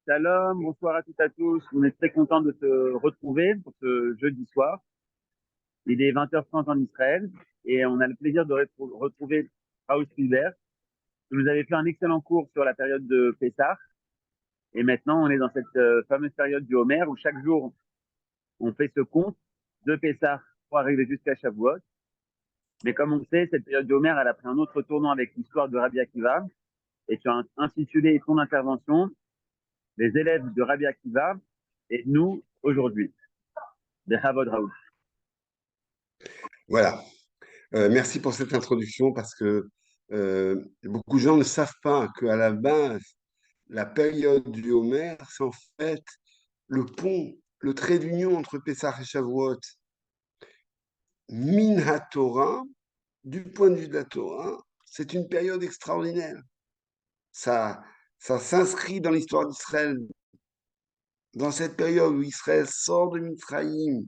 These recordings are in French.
Shalom, bonsoir à toutes et à tous. On est très content de se retrouver pour ce jeudi soir. Il est 20h30 en Israël et on a le plaisir de retrouver Raoul Spielberg, qui nous avait fait un excellent cours sur la période de Pessah. Et maintenant, on est dans cette fameuse période du Homer où chaque jour, on fait ce compte de Pessah pour arriver jusqu'à Shavuot. Mais comme on sait, cette période du Homer, elle a pris un autre tournant avec l'histoire de Rabbi Akiva. Et tu as intitulé ton intervention les élèves de Rabbi Akiva et nous aujourd'hui. De Havod Raoul. Voilà. Merci pour cette introduction parce que beaucoup de gens ne savent pas qu'à la base, la période du Homer, c'est en fait le pont, le trait d'union entre Pessah et Shavuot. Min HaTorah, du point de vue de la Torah, c'est une période extraordinaire. Ça, ça s'inscrit dans l'histoire d'Israël. Dans cette période où Israël sort de Mitzrayim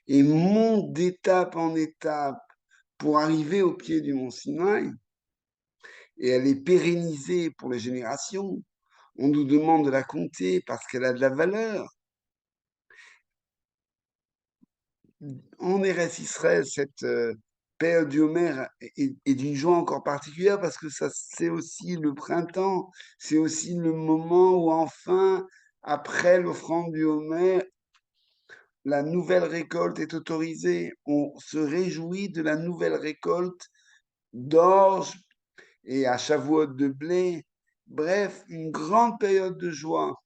et monte d'étape en étape pour arriver au pied du mont Sinaï, et elle est pérennisée pour les générations. On nous demande de la compter parce qu'elle a de la valeur. En Eretz Israël, cette période du Homer est d'une joie encore particulière parce que ça, c'est aussi le printemps, c'est aussi le moment où enfin, après l'offrande du Homer, la nouvelle récolte est autorisée. On se réjouit de la nouvelle récolte d'orge et à Shavuot de blé. Bref, une grande période de joie.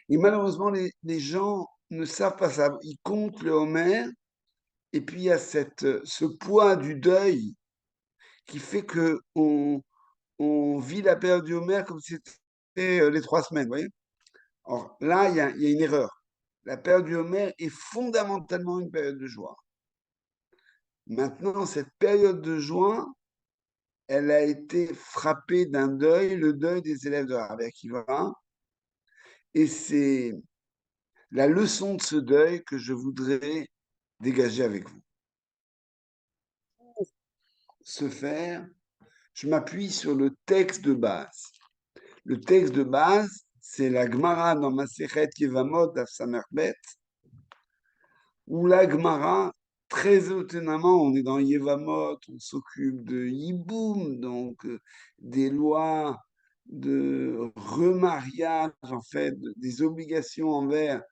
Et malheureusement, les gens ne savent pas ça. Ils comptent le Homer, et puis il y a ce poids du deuil qui fait que on vit la période du Homer comme si c'était les 3 semaines, vous voyez. Or là, il y a une erreur. La période du Homer est fondamentalement une période de joie. Maintenant, cette période de joie, elle a été frappée d'un deuil, le deuil des élèves de Rabbi Akiva, et c'est la leçon de ce deuil que je voudrais dégager avec vous. Pour ce faire, je m'appuie sur le texte de base. Le texte de base, c'est la Gemara dans Masechet Yevamot d'Af Samerbet, où la Gemara, très étonnamment, on est dans Yevamot, on s'occupe de Yiboum, donc des lois de remariage, en fait, des obligations envers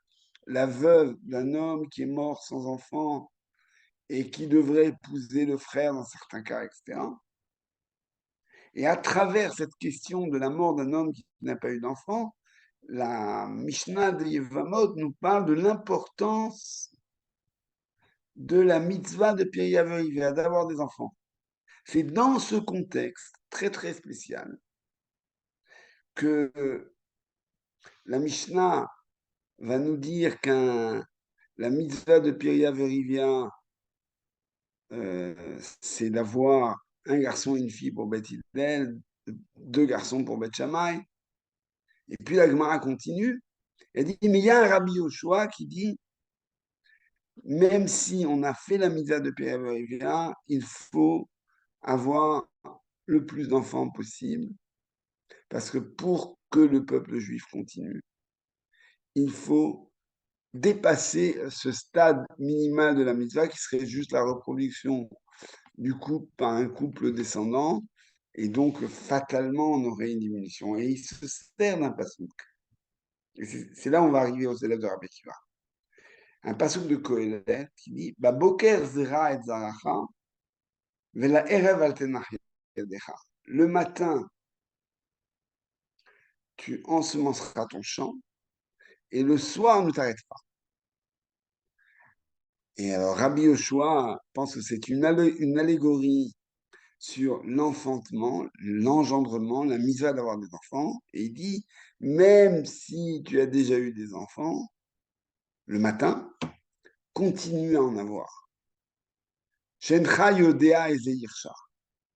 la veuve d'un homme qui est mort sans enfant et qui devrait épouser le frère dans certains cas, etc. Et à travers cette question de la mort d'un homme qui n'a pas eu d'enfant, la Mishnah de Yevamot nous parle de l'importance de la mitzvah de Pirkei Avot, d'avoir des enfants. C'est dans ce contexte très très spécial que la Mishnah va nous dire que la mitzvah de Pirkei Avot, c'est d'avoir un garçon et une fille pour Beth Hillel, 2 garçons pour Beth Shammai. Et puis la Gemara continue. Elle dit, mais il y a un Rabbi Yoshua qui dit, même si on a fait la mitzvah de Pérévérivia, il faut avoir le plus d'enfants possible, parce que pour que le peuple juif continue, il faut dépasser ce stade minimal de la mitzvah qui serait juste la reproduction du couple par un couple descendant, et donc fatalement on aurait une diminution. Et il se sert d'un passouk. Et c'est là où on va arriver aux élèves de Rabbi Akiva. Un passouk de Kohelet qui dit Baboker zera et zaracha, vela erev al tenach yadecha. Le matin, tu ensemenceras ton champ, et le soir, ne t'arrête pas. Et alors, Rabbi Yoshua pense que c'est une allégorie sur l'enfantement, l'engendrement, la mitzvah d'avoir des enfants, et il dit même si tu as déjà eu des enfants, le matin, continue à en avoir. Shencha yodea et zeirsha,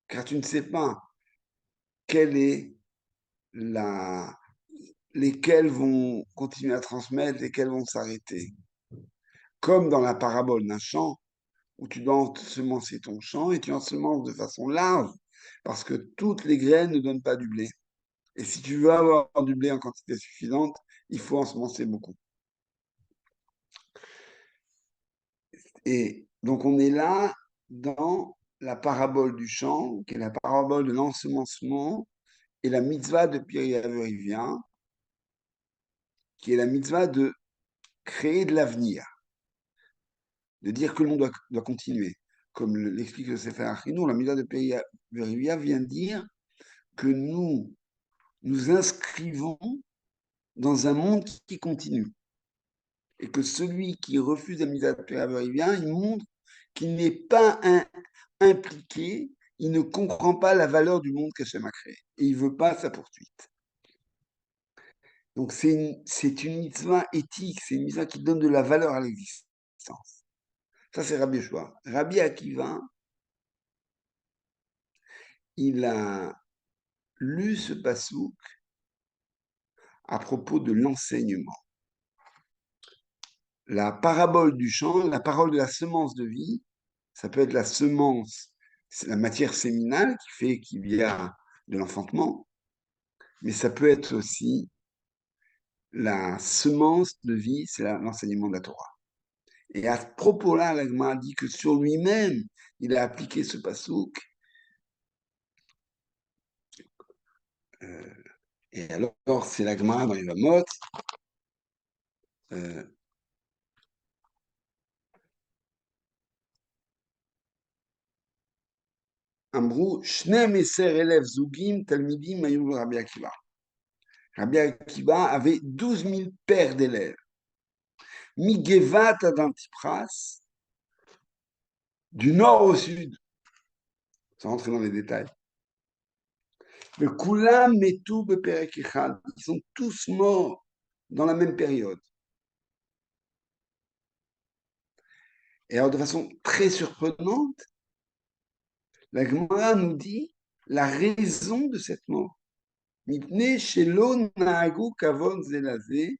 car tu ne sais pas quelle est lesquels vont continuer à transmettre, lesquels vont s'arrêter. Comme dans la parabole d'un champ, où tu dois ensemencer ton champ et tu ensemences de façon large, parce que toutes les graines ne donnent pas du blé. Et si tu veux avoir du blé en quantité suffisante, il faut ensemencer beaucoup. Et donc on est là dans la parabole du champ, qui est la parabole de l'ensemencement, et la mitzvah de Piriyavérivien, qui est la mitzvah de créer de l'avenir, de dire que le monde doit continuer. Comme l'explique le Sefer Achinour, la mitzvah de Piriyavérivien vient dire que nous nous inscrivons dans un monde qui continue. Et que celui qui refuse la mitzvah de Piriyavérivien, il montre qu'il n'est pas impliqué, il ne comprend pas la valeur du monde qu'Hachem a créé. Et il ne veut pas sa poursuite. Donc c'est une mitzvah éthique, c'est une mitzvah qui donne de la valeur à l'existence. Ça, c'est Rabbi Yoshua. Rabbi Akiva, il a lu ce passouk à propos de l'enseignement. La parabole du champ, la parole de la semence de vie, ça peut être la semence, c'est la matière séminale qui fait qu'il y a de l'enfantement, mais ça peut être aussi la semence de vie, c'est l'enseignement de la Torah. Et à ce propos-là, l'Agma dit que sur lui-même, il a appliqué ce passouk. Et alors, c'est l'Agma dans les Vamot. Amrou, Shne Meser Elev Zugim Talmidim Mayou Rabbi Akiva. Rabbi Akiva avait 12 000 paires d'élèves. Migevat Adantipras, du nord au sud, sans rentrer dans les détails. Le Kulam Metou Beperek Echad, ils sont tous morts dans la même période. Et alors, de façon très surprenante, la Gemara nous dit la raison de cette mort. Mipne shelo naagu kavod zelazé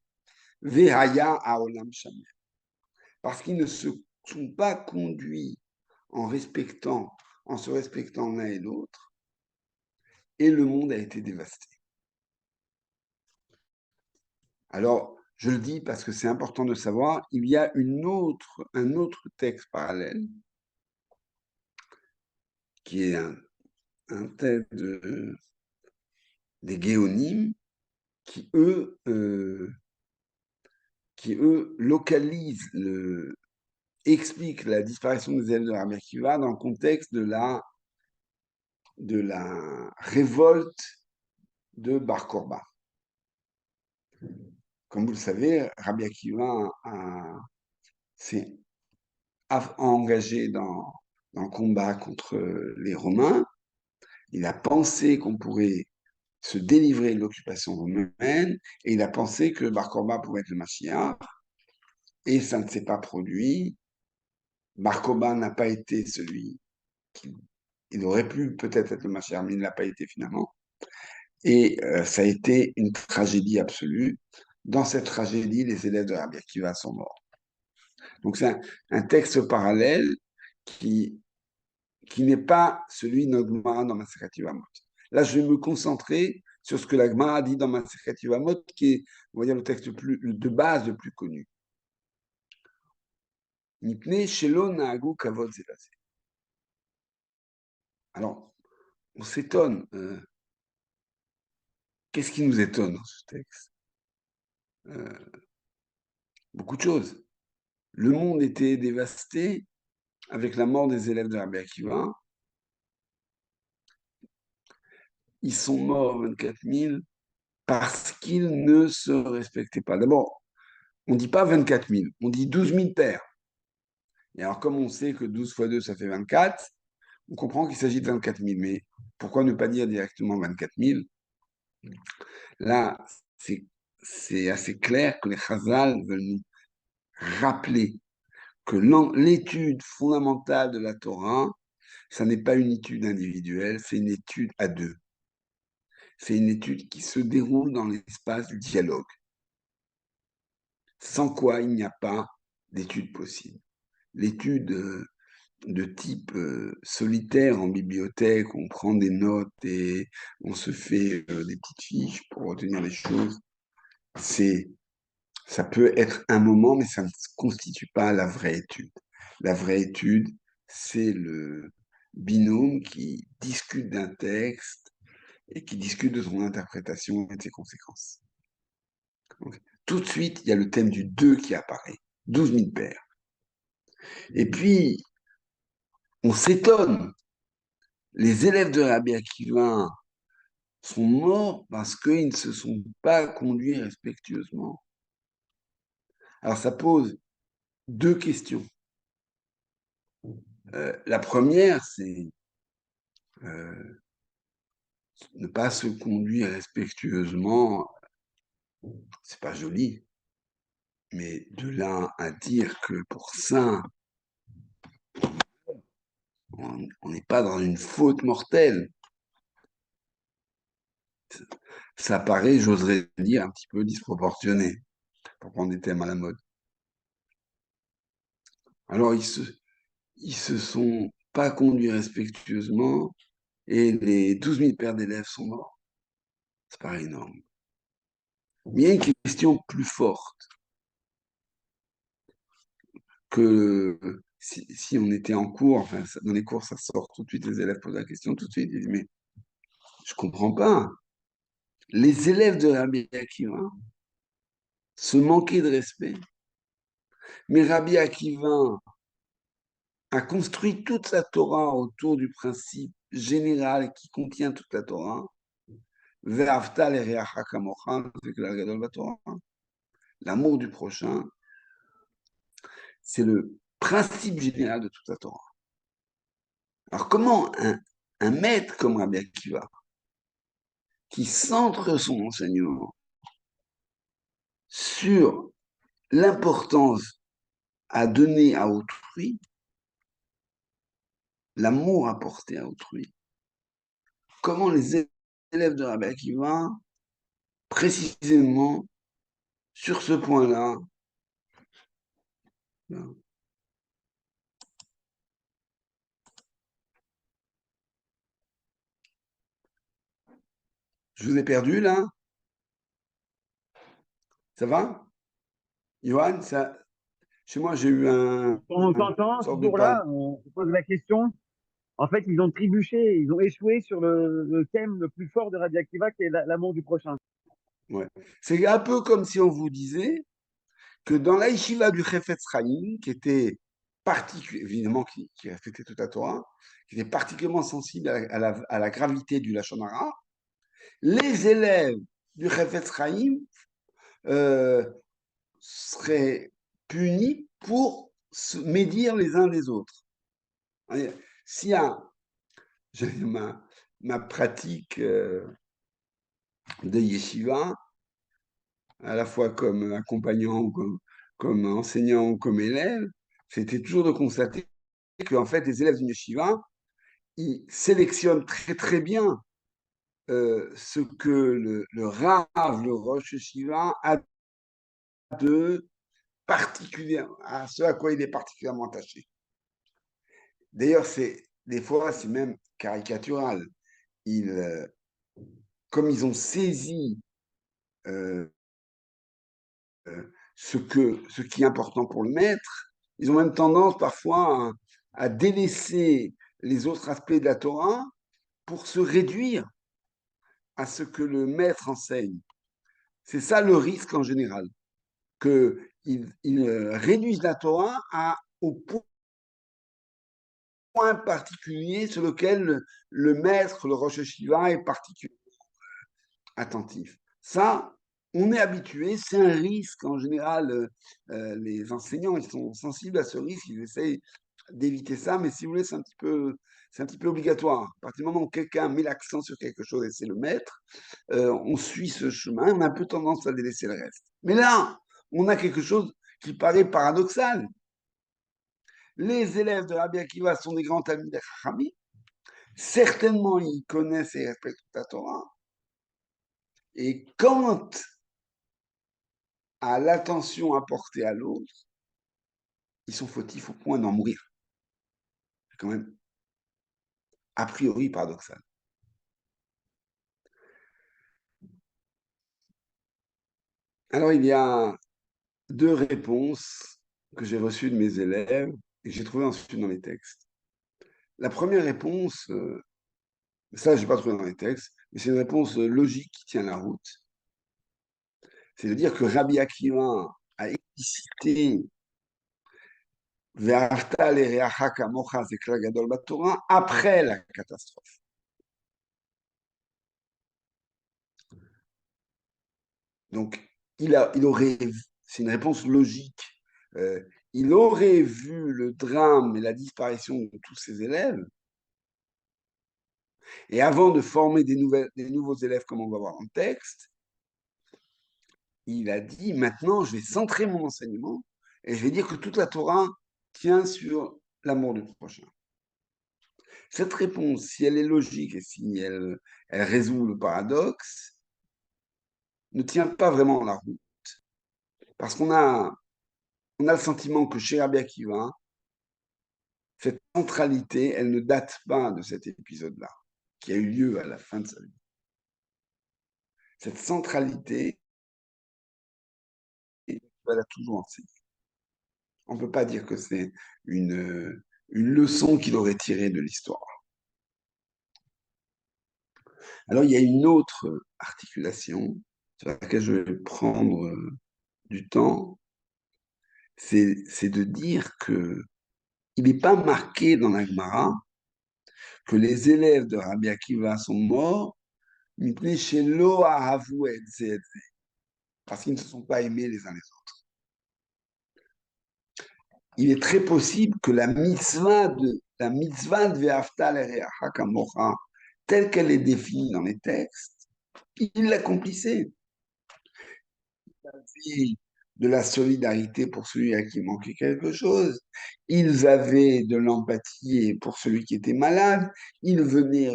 vehaya haolam shamer. Parce qu'ils ne se sont pas conduits en se respectant l'un et l'autre, et le monde a été dévasté. Alors, je le dis parce que c'est important de savoir, il y a un autre texte parallèle, qui est un texte des Géonim, qui eux localisent, expliquent la disparition des élèves de Rabbi Akiva dans le contexte de la révolte de Bar Korba. Comme vous le savez, Rabbi Akiva s'est engagé dans le combat contre les Romains. Il a pensé qu'on pourrait se délivrer de l'occupation romaine et il a pensé que Bar Korba pouvait être le Mashiach. Et ça ne s'est pas produit. Bar Korba n'a pas été celui qui... Il aurait pu peut-être être le Mashiach, mais il ne l'a pas été finalement. Et ça a été une tragédie absolue. Dans cette tragédie, les élèves de Rabbi Akiva sont morts. Donc c'est un texte parallèle qui n'est pas celui de notre Gemara dans Masechet Yevamot. Là, je vais me concentrer sur ce que la Gemara a dit dans Masechet Yevamot, qui est, on va dire, le texte de base le plus connu. Mipne shelo naagu kavod zelazé. Alors, on s'étonne. Qu'est-ce qui nous étonne dans ce texte? Beaucoup de choses. Le monde était dévasté avec la mort des élèves de Rabbi Akiva. Ils sont morts 24 000 parce qu'ils ne se respectaient pas. D'abord, on ne dit pas 24 000, on dit 12 000 pères. Et alors, comme on sait que 12 fois 2, ça fait 24, on comprend qu'il s'agit de 24 000. Mais pourquoi ne pas dire directement 24 000? Là, c'est assez clair que les Chazal veulent nous rappeler que l'étude fondamentale de la Torah, ça n'est pas une étude individuelle, c'est une étude à deux. C'est une étude qui se déroule dans l'espace du dialogue, sans quoi il n'y a pas d'étude possible. L'étude de type solitaire en bibliothèque, on prend des notes et on se fait des petites fiches pour retenir les choses, ça peut être un moment, mais ça ne constitue pas la vraie étude. La vraie étude, c'est le binôme qui discute d'un texte et qui discute de son interprétation et de ses conséquences. Donc, tout de suite, il y a le thème du 2 qui apparaît, 12 000 paires. Et puis, on s'étonne. Les élèves de Rabbi Akiva sont morts parce qu'ils ne se sont pas conduits respectueusement. Alors, ça pose deux questions. La première, c'est ne pas se conduire respectueusement, c'est pas joli, mais de là à dire que pour ça, on n'est pas dans une faute mortelle, ça paraît, j'oserais dire, un petit peu disproportionné, pour prendre des thèmes à la mode. Alors, ils se sont pas conduits respectueusement et les 12 000 paires d'élèves sont morts. Ça paraît énorme. Mais il y a une question plus forte que si on était en cours, enfin, dans les cours, ça sort tout de suite, les élèves posent la question tout de suite, ils disent, mais je comprends pas. Les élèves de Rabbi Akiva se manquaient de respect, mais Rabbi Akiva a construit toute sa Torah autour du principe général qui contient toute la Torah. L'amour du prochain, c'est le principe général de toute la Torah. Alors comment un maître comme Rabbi Akiva, qui centre son enseignement sur l'importance à donner à autrui, l'amour apporté à autrui, comment les élèves de Rabbi Akiva, précisément sur ce point-là, je vous ai perdu là? Ça va? Johan, ça, chez moi j'ai eu On une t'entend sorte de toujours panne. là, on se pose la question. En fait, ils ont trébuché, ils ont échoué sur le thème le plus fort de Rabbi Akiva, qui est l'amour du prochain. Ouais. C'est un peu comme si on vous disait que dans l'Aïshiva du Chefetz Chaim, qui était évidemment qui respectait toute la Torah, qui était particulièrement sensible à la gravité du Lashon Hara, les élèves du Chefetz Chaim euh, seraient punis pour se médire les uns des autres. S'il y a ma pratique de yeshiva, à la fois comme accompagnant ou comme enseignant ou comme élève, c'était toujours de constater que en fait, les élèves d'une yeshiva, ils sélectionnent très très bien ce que le Rav, le Rosh Yeshiva, a de particulier, à ce à quoi il est particulièrement attaché. D'ailleurs, des fois, c'est même caricatural. Ils, comme ils ont saisi euh, ce qui est important pour le maître, ils ont même tendance parfois à délaisser les autres aspects de la Torah pour se réduire à ce que le maître enseigne. C'est ça le risque en général, qu'ils réduisent la Torah au point particulier sur lequel le maître, le Rosh Hashiva, est particulièrement attentif. Ça, on est habitué, c'est un risque en général. Les enseignants, ils sont sensibles à ce risque, ils essayent d'éviter ça, mais si vous voulez, c'est un petit peu obligatoire. À partir du moment où quelqu'un met l'accent sur quelque chose et c'est le maître, on suit ce chemin, on a un peu tendance à délaisser le reste. Mais là, on a quelque chose qui paraît paradoxal. Les élèves de Rabbi Akiva sont des grands amis d'Achami. Certainement, ils connaissent et respectent la Torah. Et quant à l'attention apportée à l'autre, ils sont fautifs au point d'en mourir. quand même a priori paradoxal. Alors, il y a deux réponses que j'ai reçues de mes élèves et que j'ai trouvées ensuite dans les textes. La première réponse, ça, je n'ai pas trouvé dans les textes, mais c'est une réponse logique qui tient la route. C'est de dire que Rabbi Akiva a explicité Ve'ahavta l'ereacha kamocha, c'est Kla Gadol Batorah, après la catastrophe. Donc, il aurait, c'est une réponse logique, il aurait vu le drame et la disparition de tous ses élèves, et avant de former des nouveaux élèves, comme on va voir en texte, il a dit, maintenant, je vais centrer mon enseignement, et je vais dire que toute la Torah tient sur l'amour du prochain. Cette réponse, si elle est logique et si elle résout le paradoxe, ne tient pas vraiment la route. Parce qu'on a le sentiment que chez Rabbi Akiva, cette centralité, elle ne date pas de cet épisode-là, qui a eu lieu à la fin de sa vie. Cette centralité, elle a toujours enseigné. On ne peut pas dire que c'est une leçon qu'il aurait tirée de l'histoire. Alors, il y a une autre articulation sur laquelle je vais prendre du temps, c'est de dire que il n'est pas marqué dans la Gemara que les élèves de Rabbi Akiva sont morts, parce qu'ils ne se sont pas aimés les uns les autres. Il est très possible que la mitzvah de Ve'afta l'ereacha kamocha, telle qu'elle est définie dans les textes, ils l'accomplissaient. De la solidarité pour celui à qui manquait quelque chose. Ils avaient de l'empathie pour celui qui était malade. Ils venaient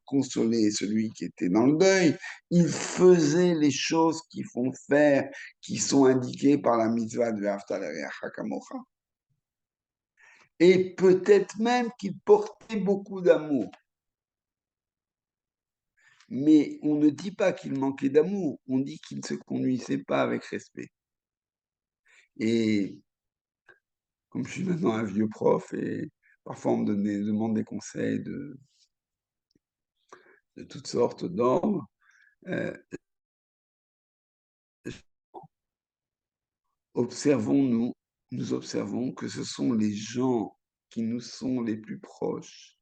consoler celui qui était dans le deuil. Ils faisaient les choses qui font faire, qui sont indiquées par la mitzvah de Ve'afta l'ereacha kamocha. Et peut-être même qu'ils portaient beaucoup d'amour. Mais on ne dit pas qu'ils manquaient d'amour, on dit qu'ils ne se conduisaient pas avec respect. Et comme je suis maintenant un vieux prof et parfois on me demande des conseils de toutes sortes d'ordres, nous observons que ce sont les gens qui nous sont les plus proches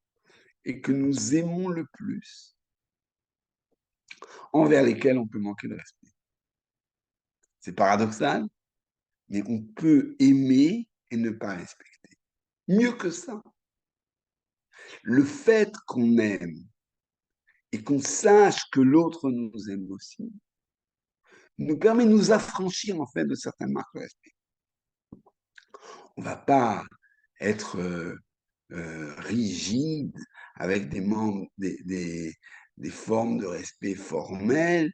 et que nous aimons le plus, envers lesquels on peut manquer de respect. C'est paradoxal, mais on peut aimer et ne pas respecter. Mieux que ça, le fait qu'on aime et qu'on sache que l'autre nous aime aussi, nous permet de nous affranchir en fait de certaines marques de respect. On ne va pas être rigide avec des formes de respect formelles,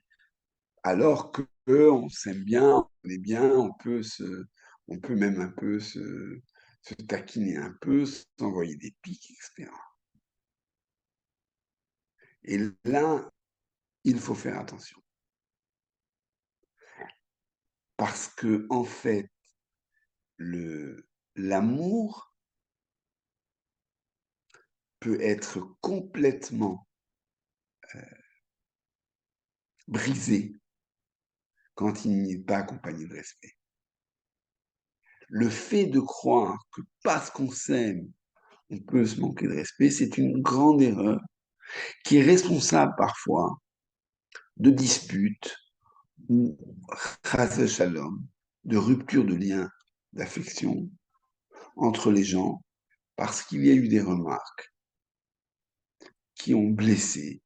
alors que on s'aime bien, on est bien, on peut même un peu se taquiner un peu, s'envoyer des pics, etc. Et là, il faut faire attention. Parce que, en fait, l'amour peut être complètement brisé quand il n'est pas accompagné de respect. Le fait de croire que parce qu'on s'aime, on peut se manquer de respect, c'est une grande erreur qui est responsable parfois de disputes ou chas shalom, de rupture de liens d'affection entre les gens parce qu'il y a eu des remarques qui ont blessé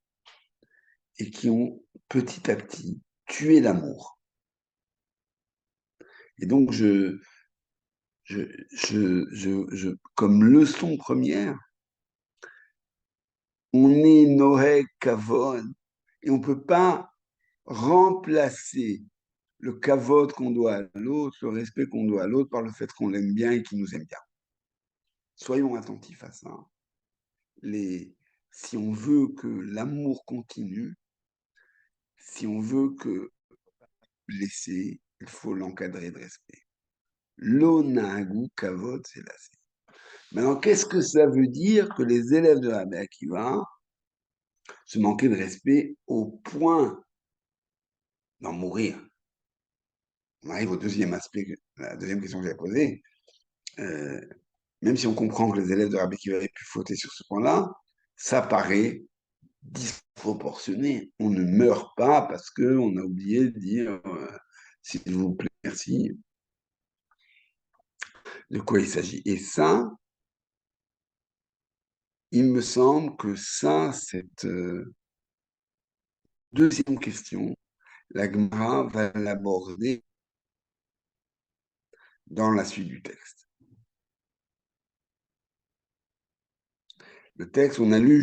et qui ont petit à petit tué l'amour. Et donc, comme leçon première, on est Noé Kavod et on ne peut pas remplacer le Kavod qu'on doit à l'autre, le respect qu'on doit à l'autre par le fait qu'on l'aime bien et qu'il nous aime bien. Soyons attentifs à ça. Si on veut que l'amour continue, si on veut que blesser, il faut l'encadrer de respect. L'onagu kavod, c'est là. Maintenant, qu'est-ce que ça veut dire que les élèves de Rabbi Akiva se manquaient de respect au point d'en mourir? On arrive au deuxième aspect, la deuxième question que j'ai posée. Même si on comprend que les élèves de Rabbi Akiva aient pu fauter sur ce point-là, ça paraît disproportionné. On ne meurt pas parce qu'on a oublié de dire s'il vous plaît, merci. De quoi il s'agit? Et ça, il me semble que ça, cette deuxième question, la Gemara va l'aborder dans la suite du texte. Le texte, on a lu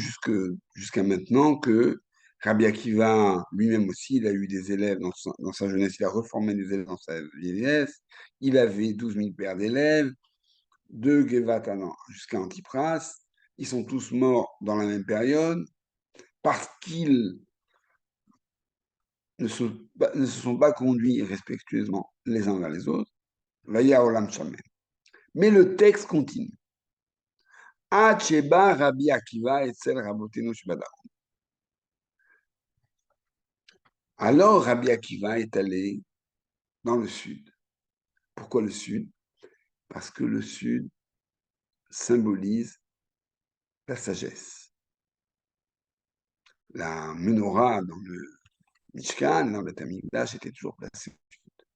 jusqu'à maintenant que Rabbi Akiva, lui-même aussi, il a eu des élèves dans sa jeunesse, il a reformé des élèves dans sa vieillesse, il avait 12 000 paires d'élèves, de Gevatanan jusqu'à Antipras, ils sont tous morts dans la même période, parce qu'ils ne se sont pas conduits respectueusement les uns vers les autres, Vaya Olam Shamen. Mais le texte continue. Acheba Rabbi Akiva Etzel Rabotenu Shbada. Alors Rabbi Akiva est allé dans le sud. Pourquoi le sud? Parce que le sud symbolise la sagesse. La menorah dans le Mishkan, dans le Beth Amikdash, était toujours placée au sud.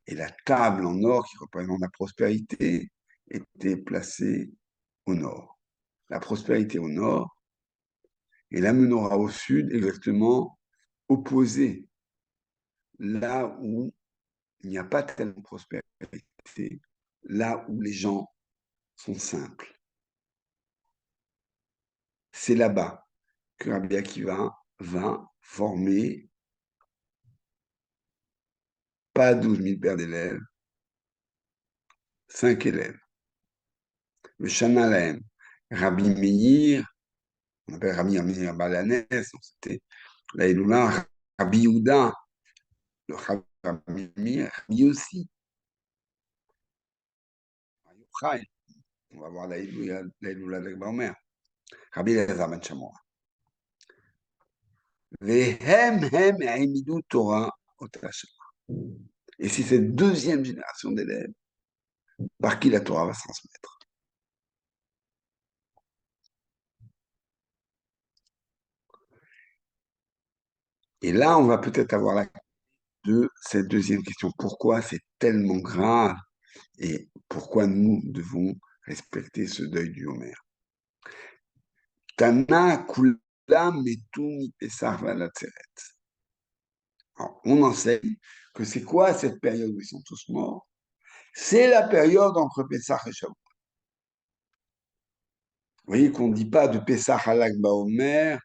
Et la table en or qui représente la prospérité était placée au nord. La prospérité au nord et la menorah au sud, exactement opposée. Là où il n'y a pas tellement de prospérité, là où les gens sont simples. C'est là-bas que Rabbi Akiva va former pas 12 000 paires d'élèves, 5 élèves. Le Shanalaem, Rabbi Meir, on appelle Rabbi Meir Balanes, c'était la Eloula, Rabbi Yehuda, le Rabbi Meir, Rabbi aussi. On va voir la Eloula de Baomer. Rabbi Elazar Ben Shamoa. Torah. Et c'est cette deuxième génération d'élèves par qui la Torah va se transmettre. Et là, on va peut-être avoir la de cette deuxième question. Pourquoi c'est tellement grave et pourquoi nous devons respecter ce deuil du Homer? Tana kulam metum pesach valatzeret. On enseigne que c'est quoi cette période où ils sont tous morts? C'est la période entre Pessah et Shavuot. Vous voyez qu'on ne dit pas de Pessah à Lag Baomer,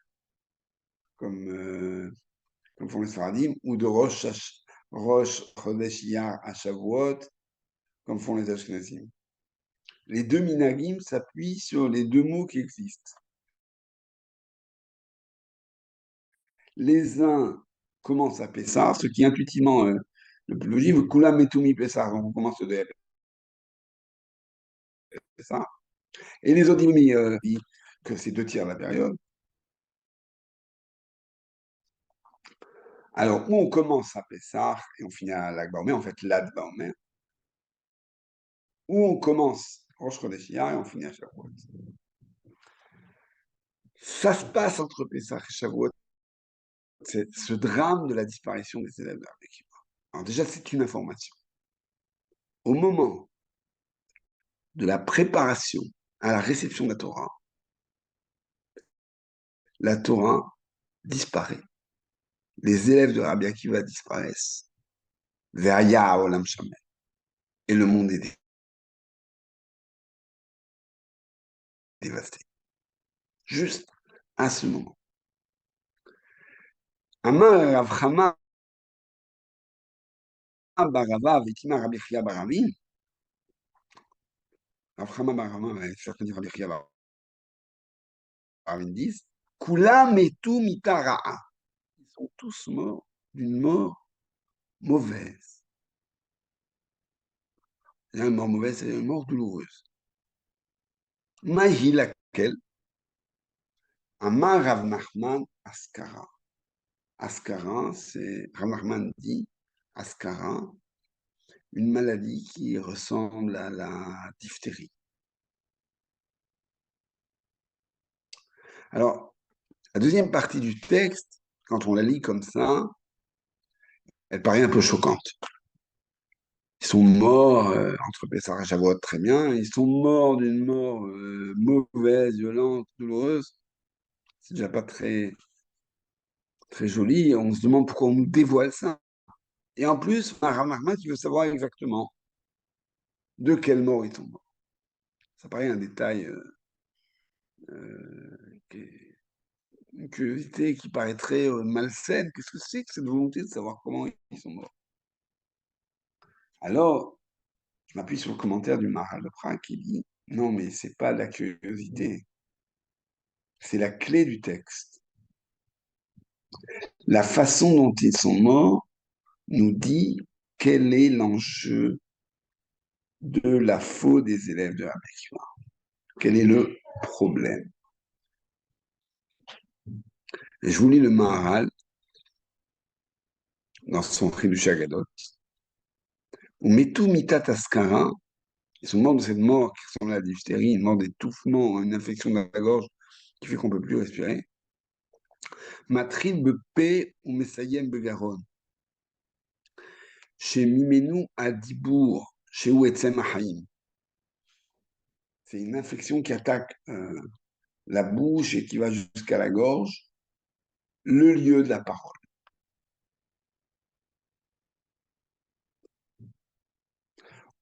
comme font les Sfaradim, ou de Rosh Chodesh Iyar à Shavuot, comme font les Ashkenazim. Les deux minagim s'appuient sur les deux mots qui existent. Les uns commencent à Pessah, ce qui intuitivement le plus logique, Kula Metumi Pessah, donc on commence de Pessah. Et les autres disent que c'est 2 tiers de la période. Alors, où on commence à Pessah et on finit à Lag Baomer, en fait, Lad Baomer, où on commence Rosh Chodesh Iyar et on finit à Shavuot. Ça se passe entre Pessah et Shavuot, c'est ce drame de la disparition des élèves de Rabbi Akiva. Alors déjà, c'est une information. Au moment de la préparation à la réception de la Torah disparaît. Les élèves de Rabbi Akiva disparaissent. Ve'aya olam shamer. Et le monde est dévasté. Juste à ce moment. Amar Rav Chama Barava Vetima Rabbi Chia Baravin. Avraham Abraham, certains disent Rabbi Chia Bar disent Kulam metu mitara'a. Ils sont tous morts d'une mort mauvaise. Une mort mauvaise, c'est une mort douloureuse. Mahi laquelle Amar Rav Nachman Askara. Askara, c'est Rav Nachman dit Askara, une maladie qui ressemble à la diphtérie. Alors, la deuxième partie du texte, quand on la lit comme ça, elle paraît un peu choquante. Ils sont morts, entre Pessah et Shavuot, très bien, ils sont morts d'une mort mauvaise, violente, douloureuse. C'est déjà pas très, très joli. On se demande pourquoi on nous dévoile ça. Et en plus, Rav Nachman qui veut savoir exactement de quelle mort ils sont morts. Ça paraît un détail, une curiosité qui paraîtrait malsaine. Qu'est-ce que c'est que cette volonté de savoir comment ils sont morts? Alors, je m'appuie sur le commentaire du Maharal de Prague qui dit non, mais c'est pas de la curiosité, c'est la clé du texte. La façon dont ils sont morts nous dit quel est l'enjeu de la faute des élèves de la Mekva. Quel est le problème? Et je vous lis le Maharal dans son Chidush Agadot. Ou Metu Mitat Askara, ils sont morts de cette mort qui ressemble à la diphtérie, une mort d'étouffement, une infection de la gorge qui fait qu'on ne peut plus respirer. Matril Bepe ou Mesayem Begaron. Chez Mimenu Adibour, chez Ouetzem Ahaim. C'est une infection qui attaque la bouche et qui va jusqu'à la gorge, le lieu de la parole.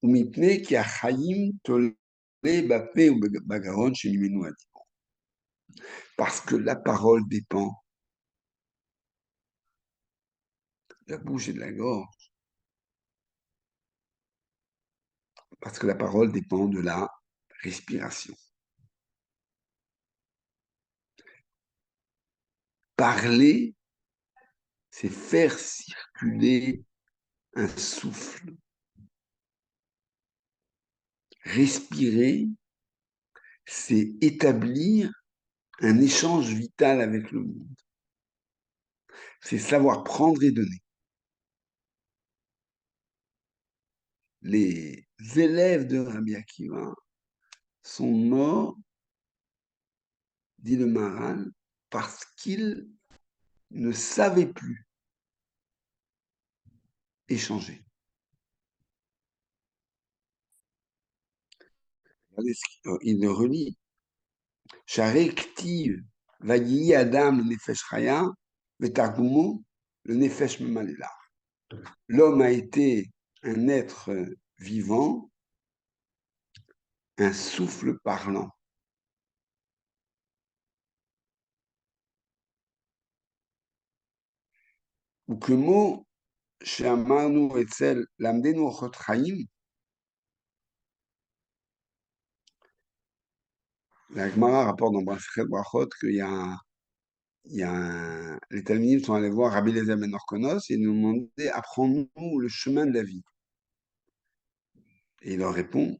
Ou mipne qui a Chaim Tolé Bapé ou Bagaron chez Mimenu Adibour. Parce que la parole dépend de la bouche et de la gorge. Parce que la parole dépend de la respiration. Parler, c'est faire circuler un souffle. Respirer, c'est établir un échange vital avec le monde. C'est savoir prendre et donner. Les élèves de Rabbi Akiva sont morts, dit le Maharal, parce qu'ils ne savaient plus échanger. Regardez il le relie. Sharektiv, Vayi Adam, le Nefesh Chaya, Vetargumo, le Nefesh Memalela. L'homme a été un être vivant, un souffle parlant. Ou que le mot Sheamarnu Etzel Lamdenu Ochot Chaim, la Gemara rapporte dans Brachet Brachot qu'il y a les Talmidim sont allés voir Rabbi Eliezer ben Orkonos et ils nous demandaient apprends-nous le chemin de la vie. Et il leur répond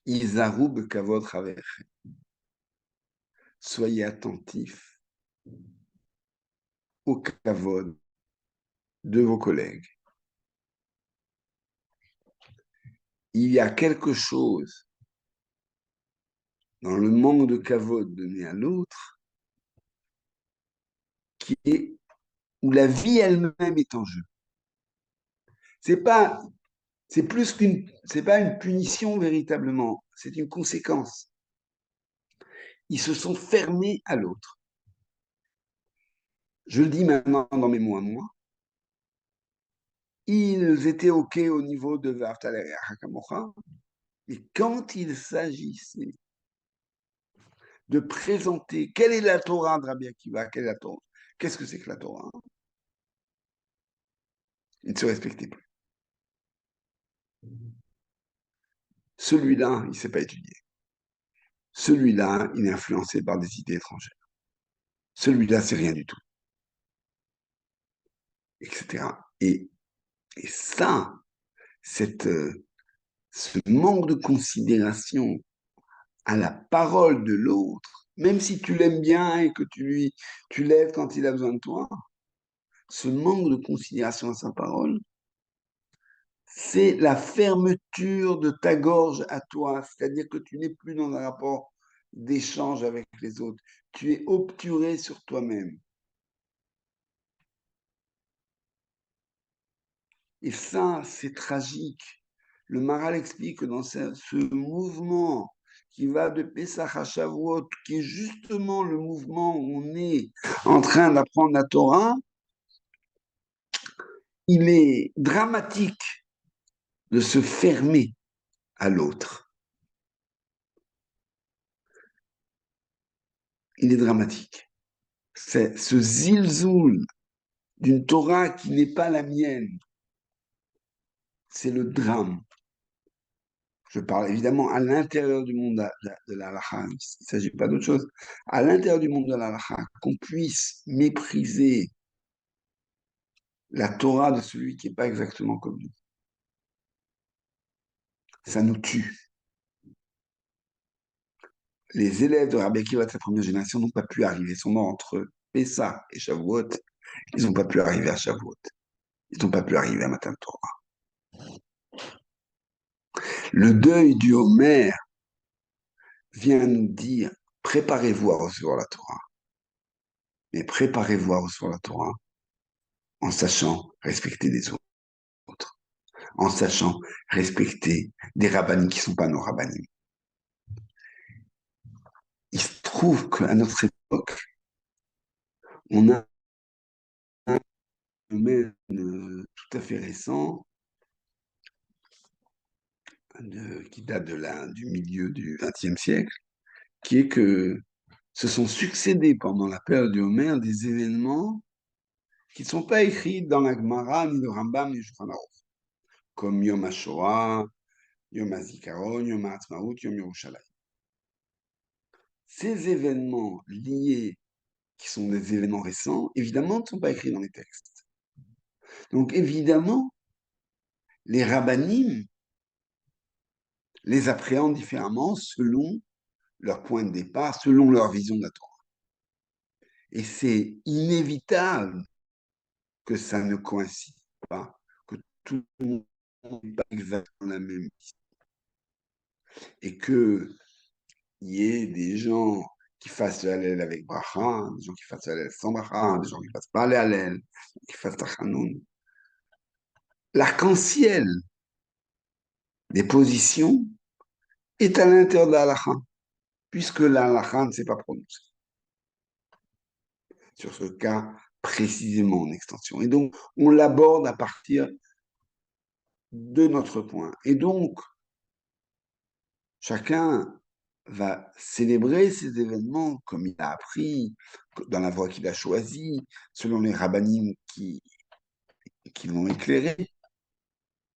Izaru bekavod chaver. Soyez attentifs au kavod de vos collègues. Il y a quelque chose dans le manque de kavod donné à l'autre qui est où la vie elle-même est en jeu. C'est plus c'est pas une punition véritablement, c'est une conséquence. Ils se sont fermés à l'autre. Je le dis maintenant dans mes mots à moi. Ils étaient OK au niveau de Vaftaler et Hakamocha, mais quand il s'agissait de présenter quelle est la Torah de Rabbi Akiva, quelle est la Torah, qu'est-ce que c'est que la Torah? Ils ne se respectaient plus. celui-là, il ne sait pas étudier. Celui-là, il est influencé par des idées étrangères. Celui-là, c'est rien du tout, etc. Et ça, ce manque de considération à la parole de l'autre, même si tu l'aimes bien et que tu l'aides quand il a besoin de toi, ce manque de considération à sa parole, c'est la fermeture de ta gorge à toi, c'est-à-dire que tu n'es plus dans un rapport d'échange avec les autres, tu es obturé sur toi-même. Et ça, c'est tragique. Le Maharal explique que dans ce mouvement qui va de Pesach à Shavuot, qui est justement le mouvement où on est en train d'apprendre la Torah, il est dramatique de se fermer à l'autre. Il est dramatique. C'est ce zilzoul d'une Torah qui n'est pas la mienne. C'est le drame. Je parle évidemment à l'intérieur du monde de la halakha. Il ne s'agit pas d'autre chose. À l'intérieur du monde de la halakha, qu'on puisse mépriser la Torah de celui qui n'est pas exactement comme nous. Ça nous tue. Les élèves de Rabbi Akiva de sa première génération n'ont pas pu arriver. Ils sont morts entre Pessah et Shavuot. Ils n'ont pas pu arriver à Shavuot. Ils n'ont pas pu arriver à Matan Torah. Le deuil du Homer vient nous dire, préparez-vous à recevoir la Torah. Mais préparez-vous à recevoir la Torah en sachant respecter les autres, en sachant respecter des rabbinim qui ne sont pas nos rabbinim. Il se trouve qu'à notre époque, on a un phénomène tout à fait récent qui date du milieu du XXe siècle, qui est que se sont succédés pendant la période du Homer des événements qui ne sont pas écrits dans la Gemara, ni le Rambam, ni le Shulchan Aruch, comme Yom HaShoah, Yom HaZikaron, Yom HaAtzmaut, Yom Yerushalayim. Ces événements liés, qui sont des événements récents, évidemment, ne sont pas écrits dans les textes. Donc, évidemment, les rabbinim les appréhendent différemment selon leur point de départ, selon leur vision de la Torah. Et c'est inévitable que ça ne coïncide pas, que tout le monde n'est pas exactement la même vision. Et qu'il y ait des gens qui fassent le Hallel avec Bracha, des gens qui fassent le Hallel sans Bracha, des gens qui fassent pas le Hallel, qui fassent Tachanoun. L'arc-en-ciel des positions est à l'intérieur de la halakha, puisque la halakha ne s'est pas prononcée sur ce cas précisément en extension. Et donc, on l'aborde à partir de notre point. Et donc, chacun va célébrer ces événements comme il a appris, dans la voie qu'il a choisie, selon les rabbinim qui l'ont éclairé.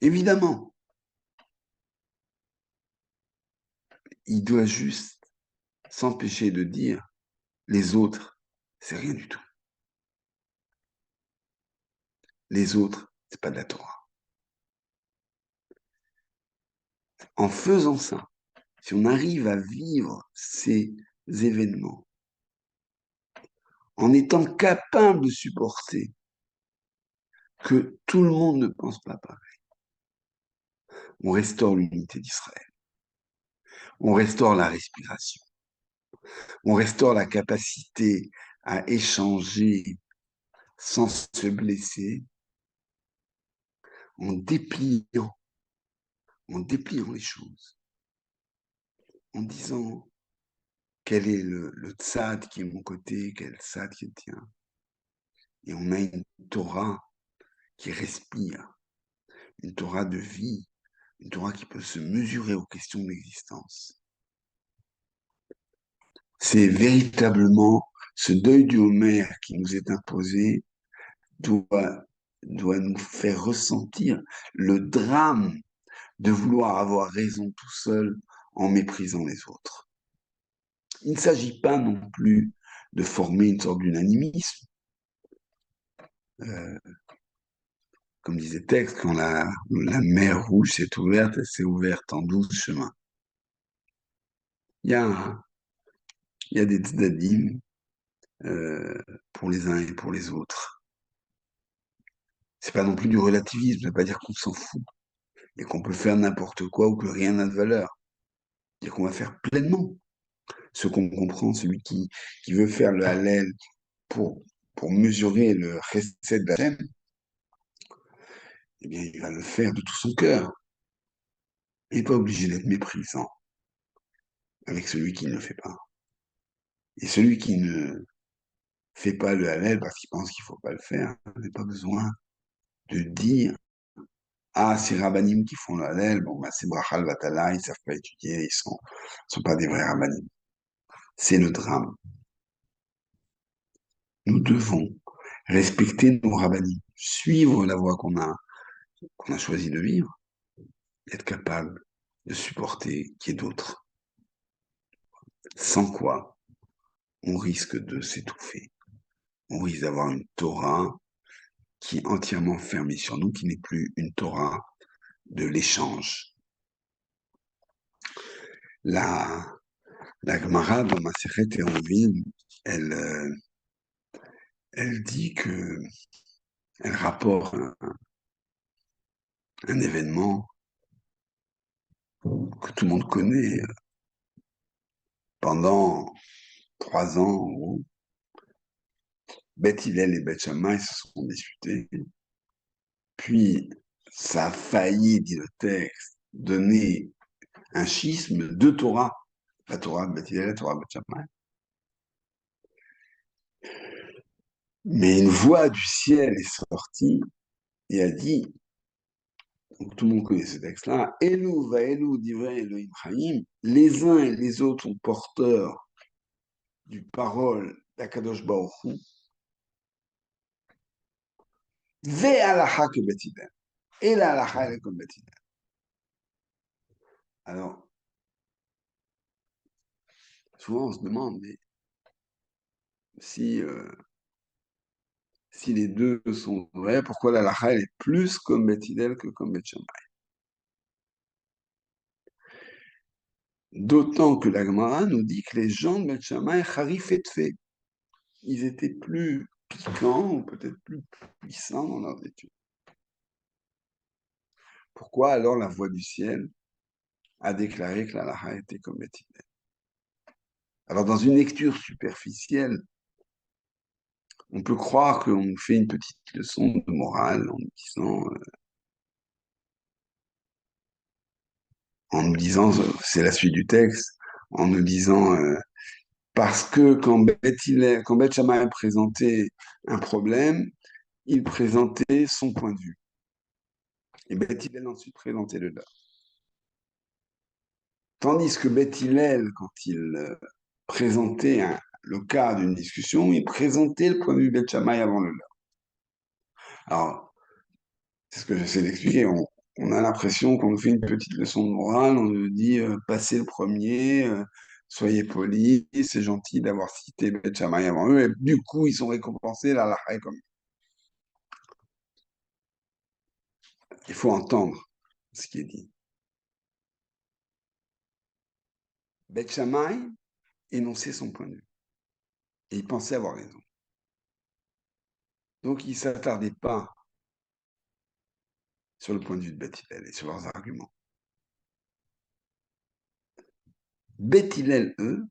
Évidemment, il doit juste s'empêcher de dire les autres, c'est rien du tout. Les autres, c'est pas de la Torah. En faisant ça, si on arrive à vivre ces événements, en étant capable de supporter que tout le monde ne pense pas pareil, on restaure l'unité d'Israël. On restaure la respiration. On restaure la capacité à échanger sans se blesser, en dépliant les choses, en disant quel est le tzad qui est mon côté, quel est le tzad qui est le tien. Et on a une Torah qui respire, une Torah de vie, une Torah qui peut se mesurer aux questions de l'existence. C'est véritablement ce deuil du Homer qui nous est imposé doit nous faire ressentir le drame de vouloir avoir raison tout seul en méprisant les autres. Il ne s'agit pas non plus de former une sorte d'unanimisme. Comme disait le texte, quand la mer Rouge s'est ouverte, elle s'est ouverte en 12 chemins. Il y a, il y a des tzdadim pour les uns et pour les autres. C'est pas non plus du relativisme, ça veut pas dire qu'on s'en fout et qu'on peut faire n'importe quoi ou que rien n'a de valeur. C'est-à-dire qu'on va faire pleinement ce qu'on comprend, celui qui veut faire le Hallel pour, pour mesurer le recette de la chaîne, eh bien, il va le faire de tout son cœur. Il n'est pas obligé d'être méprisant avec celui qui ne le fait pas. Et celui qui ne fait pas le Hallel parce qu'il pense qu'il ne faut pas le faire, n'a pas besoin de dire ah, ces rabbinim qui font le Hallel, bon, bah, c'est Brachal Vatala, ils ne savent pas étudier, ils sont pas des vrais rabbinim. C'est le drame. Nous devons respecter nos rabbinim, suivre la voie qu'on a choisi de vivre, être capable de supporter qu'il y ait d'autres. Sans quoi, on risque de s'étouffer. On risque d'avoir une Torah qui est entièrement fermée sur nous, qui n'est plus une Torah de l'échange. La Gemara dans Masechet Eruvin, elle dit que elle rapporte un événement que tout le monde connaît pendant 3 ans, où Beth Hillel et Beth Shammai se sont disputés. Puis, ça a failli, dit le texte, donner un schisme de Torah. La Torah de Beth Hillel et la Torah de Beth Shammai. Mais une voix du ciel est sortie et a dit, donc tout le monde connaît ce texte-là, Elou va Elou divrei Elohim Chaim, les uns et les autres sont porteurs du parole d'Akadosh Baruch Hu, ve halacha que Beth Hillel. Et la halacha, elle est comme Beth Hillel. Alors, souvent on se demande si, si les deux sont vrais, pourquoi la halacha, elle est plus comme Beth Hillel que comme Beth Shammai. D'autant que la Gemara nous dit que les gens de Beth Shammai, Harif et Tfé, ils étaient plus piquants ou peut-être plus puissants dans leurs études. Pourquoi alors la voix du ciel a déclaré que la halacha était comme Beth Hillel? Alors dans une lecture superficielle, on peut croire qu'on nous fait une petite leçon de morale en nous disant, c'est la suite du texte, en nous disant, parce que quand Beth Shammai présentait un problème, il présentait son point de vue. Et Beth Hillel ensuite présentait le leur. Tandis que Beth Hillel, quand il présentait le cas d'une discussion, il présentait le point de vue de Beth Shammai avant le leur. Alors, c'est ce que j'essaie d'expliquer. On a l'impression qu'on nous fait une petite leçon de morale, on nous dit passez le premier, soyez polis, c'est gentil d'avoir cité Beth Shammai avant eux, et du coup ils sont récompensés, la halacha est comme. Il faut entendre ce qui est dit. Beth Shammai énonçait son point de vue, et il pensait avoir raison. Donc il ne s'attardait pas sur le point de vue de Beth Hillel et sur leurs arguments. Beth Hillel, eux,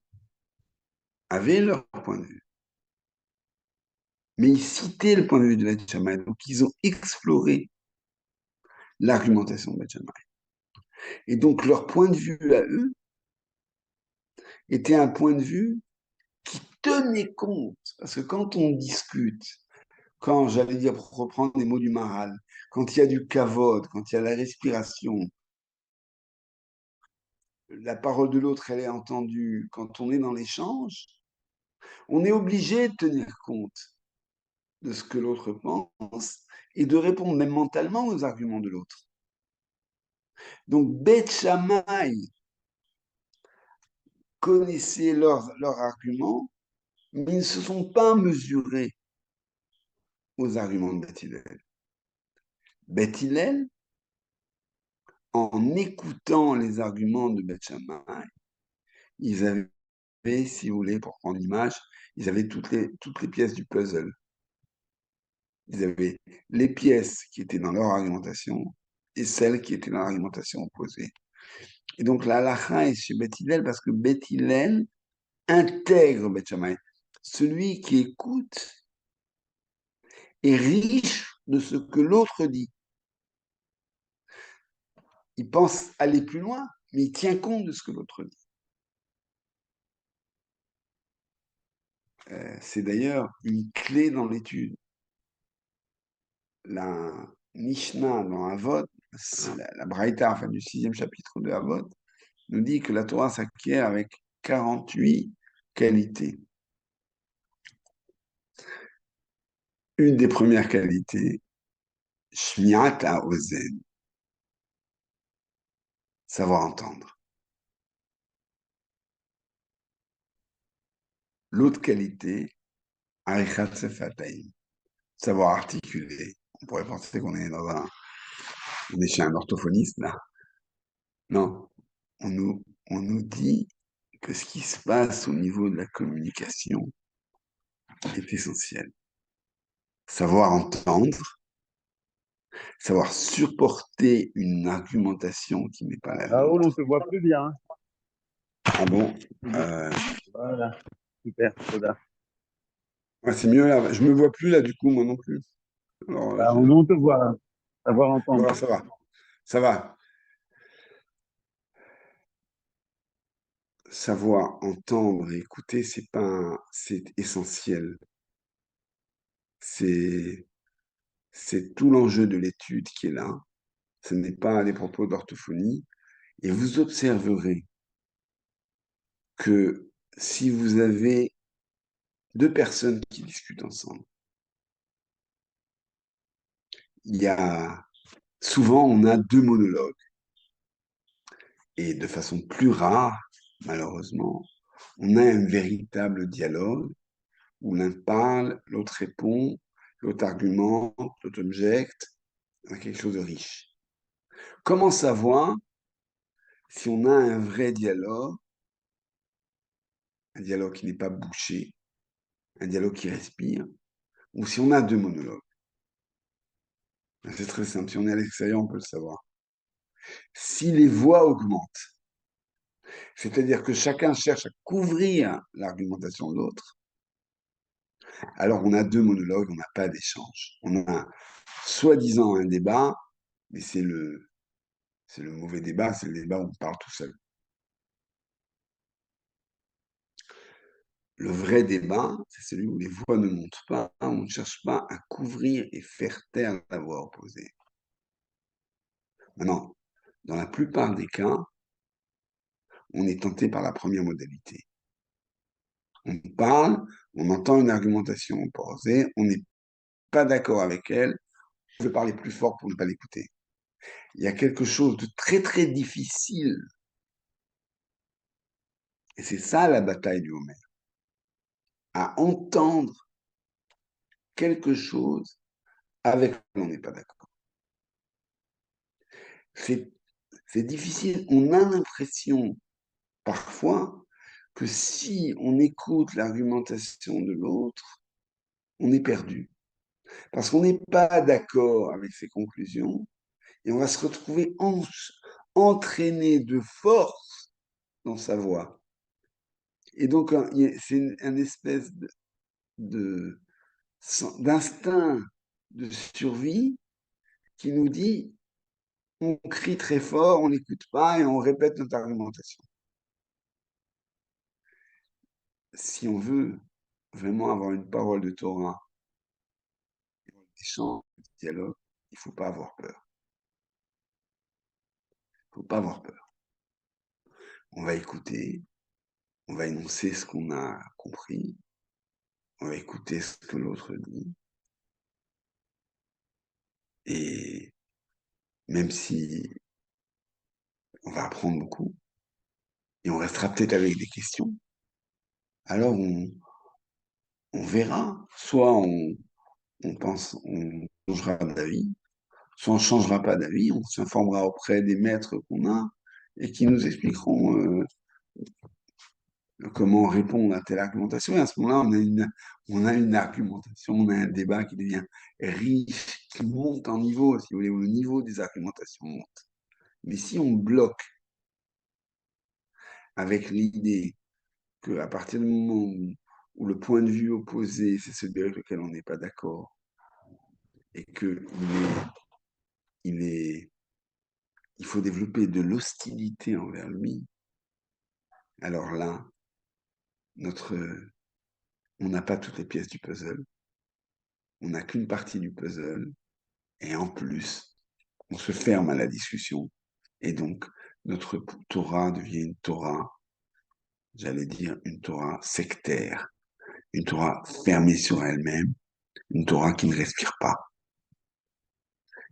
avaient leur point de vue. Mais ils citaient le point de vue de Beth Shammai, donc ils ont exploré l'argumentation de Beth Shammai. Et donc leur point de vue à eux était un point de vue qui tenait compte, parce que quand on discute, quand, j'allais dire, pour reprendre les mots du Maharal, quand il y a du kavod, quand il y a la respiration, la parole de l'autre, elle est entendue, quand on est dans l'échange, on est obligé de tenir compte de ce que l'autre pense et de répondre même mentalement aux arguments de l'autre. Donc, Beth Shammai connaissait leurs arguments, mais ils ne se sont pas mesurés aux arguments de Beth Hillel. Beth Hillel, en écoutant les arguments de Beth Shammai, ils avaient, si vous voulez, pour prendre l'image, ils avaient toutes les pièces du puzzle. Ils avaient les pièces qui étaient dans leur argumentation et celles qui étaient dans l'argumentation opposée. Et donc la halakha est chez Beth Hillel parce que Beth Hillel intègre Beth Shammai. Celui qui écoute est riche de ce que l'autre dit. Il pense aller plus loin, mais il tient compte de ce que l'autre dit. C'est d'ailleurs une clé dans l'étude. La Mishnah dans Avot, la Braïta, enfin, du 6e chapitre de Avot, nous dit que la Torah s'acquiert avec 48 qualités. Une des premières qualités, Shmiat HaOzen, savoir entendre. L'autre qualité, Arichat Sefatayim, savoir articuler. On pourrait penser qu'on est on est chez un orthophoniste, là. Non, on nous dit que ce qui se passe au niveau de la communication est essentiel. Savoir entendre, savoir supporter une argumentation qui n'est pas la Raoul, on nôtre. te voit plus bien. Ah bon? Voilà, super, Toda. Ouais, c'est mieux là. Je me vois plus là, du coup, moi non plus. Alors, Bah, on te voit, hein. Savoir entendre. voilà, ça va. Ça va. Savoir entendre et écouter, c'est essentiel. C'est, c'est tout l'enjeu de l'étude qui est là. Ce n'est pas des propos d'orthophonie. Et vous observerez que si vous avez deux personnes qui discutent ensemble, il y a souvent on a deux monologues. Et de façon plus rare, malheureusement, on a un véritable dialogue où l'un parle, l'autre répond, l'autre argumente, l'autre objecte, on a quelque chose de riche. Comment savoir si on a un vrai dialogue, un dialogue qui n'est pas bouché, un dialogue qui respire, ou si on a deux monologues? C'est très simple, si on est à l'extérieur, on peut le savoir. Si les voix augmentent, c'est-à-dire que chacun cherche à couvrir l'argumentation de l'autre, alors on a deux monologues, on n'a pas d'échange. On a soi-disant un débat, mais c'est le mauvais débat, c'est le débat où on parle tout seul. Le vrai débat, c'est celui où les voix ne montent pas, où on ne cherche pas à couvrir et faire taire la voix opposée. Maintenant, dans la plupart des cas, on est tenté par la première modalité. On parle, on entend une argumentation opposée, on n'est pas d'accord avec elle, on veut parler plus fort pour ne pas l'écouter. Il y a quelque chose de très très difficile, et c'est ça la bataille du Homer, à entendre quelque chose avec lequel on n'est pas d'accord. C'est difficile, on a l'impression parfois que si on écoute l'argumentation de l'autre, on est perdu. Parce qu'on n'est pas d'accord avec ses conclusions et on va se retrouver entraîné de force dans sa voix. Et donc, c'est une espèce d'instinct de survie qui nous dit on crie très fort, on n'écoute pas et on répète notre argumentation. Si on veut vraiment avoir une parole de Torah, des échanges, des dialogues, il ne faut pas avoir peur. Il ne faut pas avoir peur. On va écouter, on va énoncer ce qu'on a compris, on va écouter ce que l'autre dit. Et même si on va apprendre beaucoup, et on restera peut-être avec des questions. Alors on verra, soit on changera d'avis, soit on ne changera pas d'avis, on s'informera auprès des maîtres qu'on a et qui nous expliqueront comment répondre à telle argumentation. Et à ce moment-là, on a une argumentation, on a un débat qui devient riche, qui monte en niveau, si vous voulez, où le niveau des argumentations monte. Mais si on bloque avec l'idée qu'à partir du moment où le point de vue opposé, c'est celui avec lequel on n'est pas d'accord, et qu'il faut développer de l'hostilité envers lui, alors là, on n'a pas toutes les pièces du puzzle, on n'a qu'une partie du puzzle, et en plus, on se ferme à la discussion, et donc notre Torah devient une Torah, j'allais dire une Torah sectaire, une Torah fermée sur elle-même, une Torah qui ne respire pas.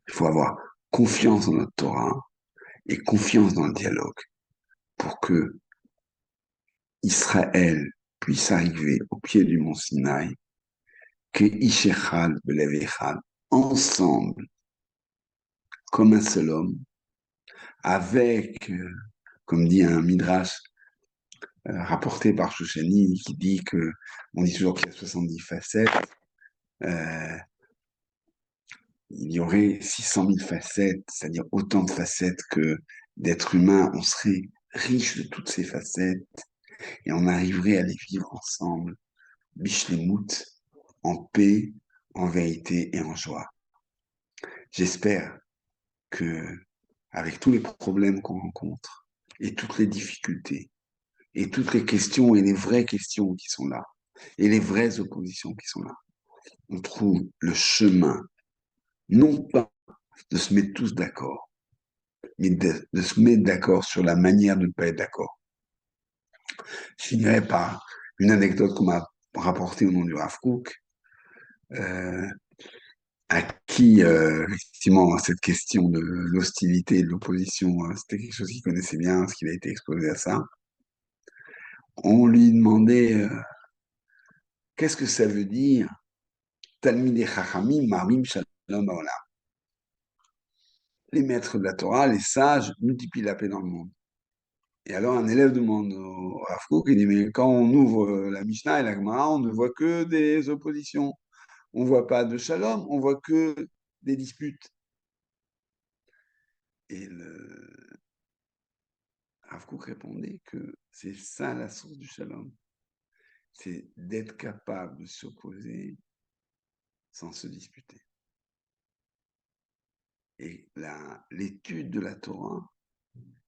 Il faut avoir confiance dans notre Torah et confiance dans le dialogue pour que Israël puisse arriver au pied du mont Sinaï, que Ishechal Belevechal, ensemble, comme un seul homme, avec, comme dit un midrash rapporté par Shoshani, qui dit que, on dit toujours qu'il y a 70 facettes, il y aurait 600 000 facettes, c'est-à-dire autant de facettes que d'êtres humains, on serait riche de toutes ces facettes, et on arriverait à les vivre ensemble, bishlemout, en paix, en vérité et en joie. J'espère que, avec tous les problèmes qu'on rencontre, et toutes les difficultés, et toutes les questions et les vraies questions qui sont là, et les vraies oppositions qui sont là, on trouve le chemin, non pas de se mettre tous d'accord, mais de se mettre d'accord sur la manière de ne pas être d'accord. Je finirai par une anecdote qu'on m'a rapportée au nom du Rav Kook, à qui, effectivement, cette question de l'hostilité et de l'opposition, c'était quelque chose qu'il connaissait bien, parce qu'il a été exposé à ça. On lui demandait qu'est-ce que ça veut dire Talmidei Chachamim Marim Shalom Baolam. Les maîtres de la Torah, les sages, multiplient la paix dans le monde. Et alors un élève demande au Rav Kook, il dit mais quand on ouvre la Mishnah et la Gemara, on ne voit que des oppositions. On ne voit pas de shalom, on voit que des disputes. Et le Rav Kook répondait que c'est ça la source du shalom. C'est d'être capable de s'opposer sans se disputer. Et l'étude de la Torah,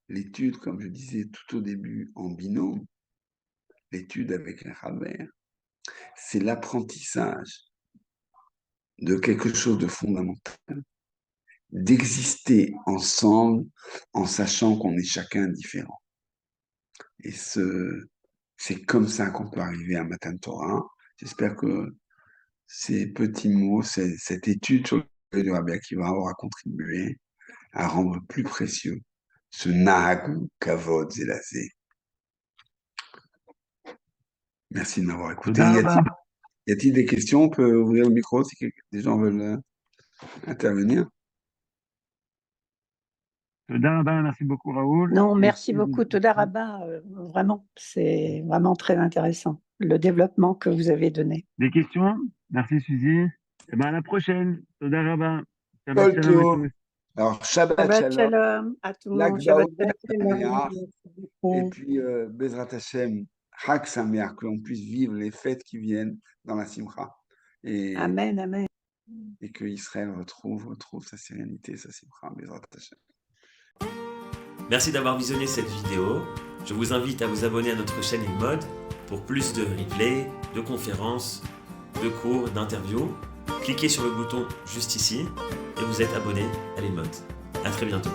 l'étude, comme je disais tout au début, en binôme, l'étude avec un Chaver, c'est l'apprentissage de quelque chose de fondamental, d'exister ensemble en sachant qu'on est chacun différent. Et c'est comme ça qu'on peut arriver à Matan Torah. J'espère que ces petits mots, cette étude sur le Rabbi Akiva aura contribué à rendre plus précieux ce Nahagu Kavod Zelazé. Merci de m'avoir écouté. Y a-t-il des questions? On peut ouvrir le micro si des gens veulent intervenir. Merci beaucoup, Raoul. Non, merci beaucoup, Toda Rabba. Vraiment, c'est vraiment très intéressant, le développement que vous avez donné. Des questions? Merci, Suzy. Et à la prochaine. Toda Rabba. Shabbat shalom. Alors, Shabbat shalom à tout le monde. Shabbat shalom. Et puis, Bezrat Hashem, Chag Sameach, que l'on puisse vivre les fêtes qui viennent dans la Simcha. Amen, amen. Et que Israël retrouve sa sérénité, sa Simcha, Bezrat Hashem. Merci d'avoir visionné cette vidéo. Je vous invite à vous abonner à notre chaîne InMode pour plus de replays, de conférences, de cours, d'interviews. Cliquez sur le bouton juste ici et vous êtes abonné à l'InMode. À très bientôt.